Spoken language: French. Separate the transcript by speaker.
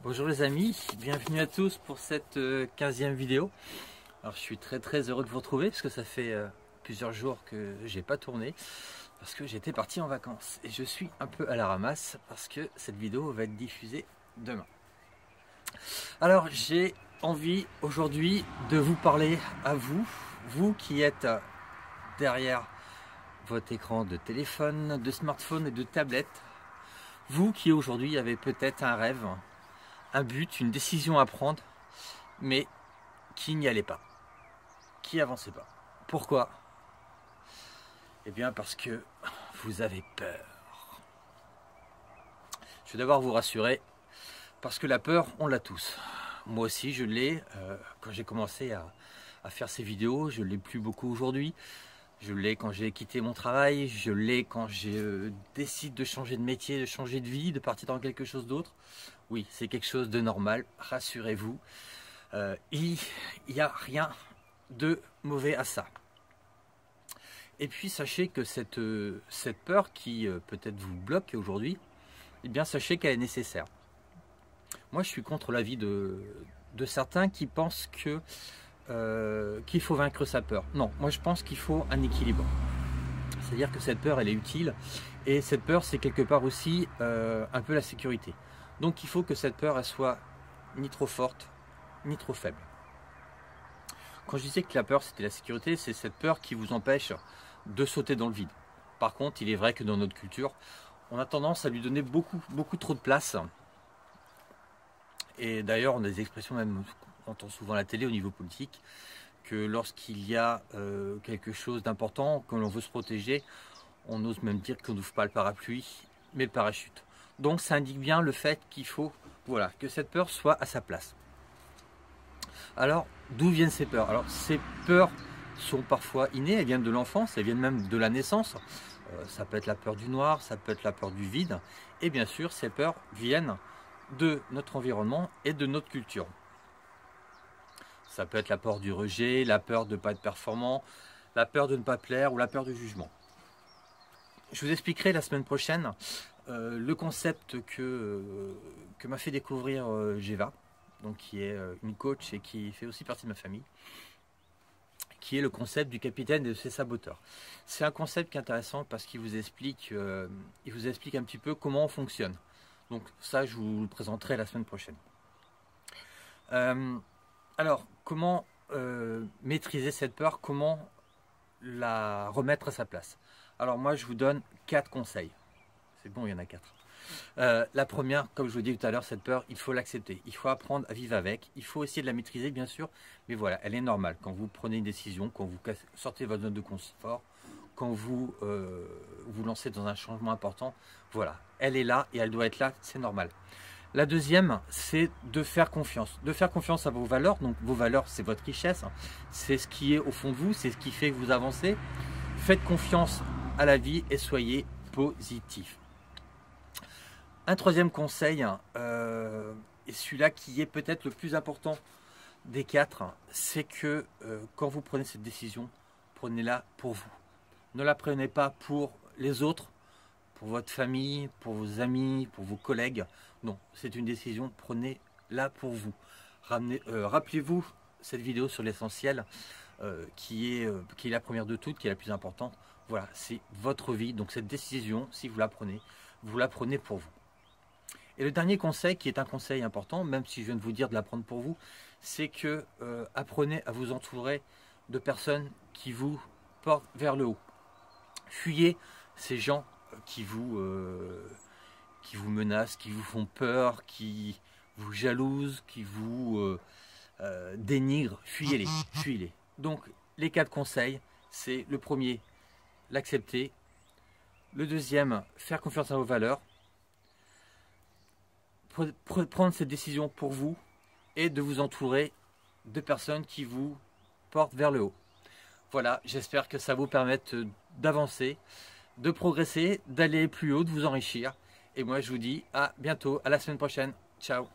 Speaker 1: Bonjour les amis, bienvenue à tous pour cette 15e vidéo. Alors je suis très heureux de vous retrouver parce que ça fait plusieurs jours que j'ai pas tourné parce que j'étais parti en vacances et je suis un peu à la ramasse parce que cette vidéo va être diffusée demain. Alors j'ai envie aujourd'hui de vous parler à vous, vous qui êtes derrière votre écran de téléphone, de smartphone et de tablette, vous qui aujourd'hui avez peut-être un rêve, un but, une décision à prendre, mais qui n'y allait pas, qui avançait pas. Pourquoi? Eh bien parce que vous avez peur. Je vais d'abord vous rassurer, parce que la peur, on l'a tous. Moi aussi, je l'ai. Quand j'ai commencé à faire ces vidéos, je l'ai plus beaucoup aujourd'hui. Je l'ai quand j'ai quitté mon travail, je l'ai quand je décide de changer de métier, de changer de vie, de partir dans quelque chose d'autre. Oui, c'est quelque chose de normal, rassurez-vous. Il n'y a rien de mauvais à ça. Et puis sachez que cette peur qui peut-être vous bloque aujourd'hui, eh bien sachez qu'elle est nécessaire. Moi je suis contre l'avis de certains qui pensent que qu'il faut vaincre sa peur. Non, moi je pense qu'il faut un équilibre. C'est-à-dire que cette peur elle est utile et cette peur c'est quelque part aussi un peu la sécurité. Donc il faut que cette peur elle soit ni trop forte ni trop faible. Quand je disais que la peur c'était la sécurité, c'est cette peur qui vous empêche de sauter dans le vide. Par contre il est vrai que dans notre culture on a tendance à lui donner beaucoup trop de place. Et d'ailleurs on a des expressions même, on entend souvent à la télé au niveau politique, que lorsqu'il y a quelque chose d'important, que l'on veut se protéger, on ose même dire qu'on n'ouvre pas le parapluie, mais le parachute. Donc ça indique bien le fait qu'il faut que cette peur soit à sa place. Alors d'où viennent ces peurs? Alors ces peurs sont parfois innées, elles viennent de l'enfance, elles viennent même de la naissance. Ça peut être la peur du noir, ça peut être la peur du vide. Et bien sûr ces peurs viennent de notre environnement et de notre culture. Ça peut être la peur du rejet, la peur de ne pas être performant, la peur de ne pas plaire ou la peur du jugement. Je vous expliquerai la semaine prochaine le concept que m'a fait découvrir Geva, donc qui est une coach et qui fait aussi partie de ma famille, qui est le concept du capitaine et de ses saboteurs. C'est un concept qui est intéressant parce qu'il vous explique un petit peu comment on fonctionne. Donc ça, je vous le présenterai la semaine prochaine. Alors, comment maîtriser cette peur? Comment la remettre à sa place? Alors moi, je vous donne 4 conseils. C'est bon, il y en a 4. La première, comme je vous dis tout à l'heure, cette peur, il faut l'accepter. Il faut apprendre à vivre avec. Il faut essayer de la maîtriser, bien sûr. Mais voilà, elle est normale. Quand vous prenez une décision, quand vous sortez de votre zone de confort, quand vous vous lancez dans un changement important, voilà, elle est là et elle doit être là, c'est normal. La deuxième, c'est de faire confiance. De faire confiance à vos valeurs. Donc vos valeurs, c'est votre richesse. C'est ce qui est au fond de vous, c'est ce qui fait que vous avancez. Faites confiance à la vie et soyez positif. Un troisième conseil, et celui-là qui est peut-être le plus important des 4, c'est que quand vous prenez cette décision, prenez-la pour vous. Ne la prenez pas pour les autres, pour votre famille, pour vos amis, pour vos collègues. Non, c'est une décision, prenez-la pour vous. Rappelez-vous cette vidéo sur l'essentiel, qui est la première de toutes, qui est la plus importante. Voilà, c'est votre vie. Donc cette décision, si vous la prenez pour vous. Et le dernier conseil, qui est un conseil important, même si je viens de vous dire de la prendre pour vous, c'est que apprenez à vous entourer de personnes qui vous portent vers le haut. Fuyez ces gens qui vous menacent, qui vous font peur, qui vous jalousent, qui vous dénigrent. Fuyez-les, fuyez-les. Donc les 4 conseils, c'est le premier, l'accepter. Le deuxième, faire confiance à vos valeurs. Prendre cette décision pour vous et de vous entourer de personnes qui vous portent vers le haut. Voilà, j'espère que ça vous permette d'avancer, de progresser, d'aller plus haut, de vous enrichir. Et moi, je vous dis à bientôt, à la semaine prochaine. Ciao!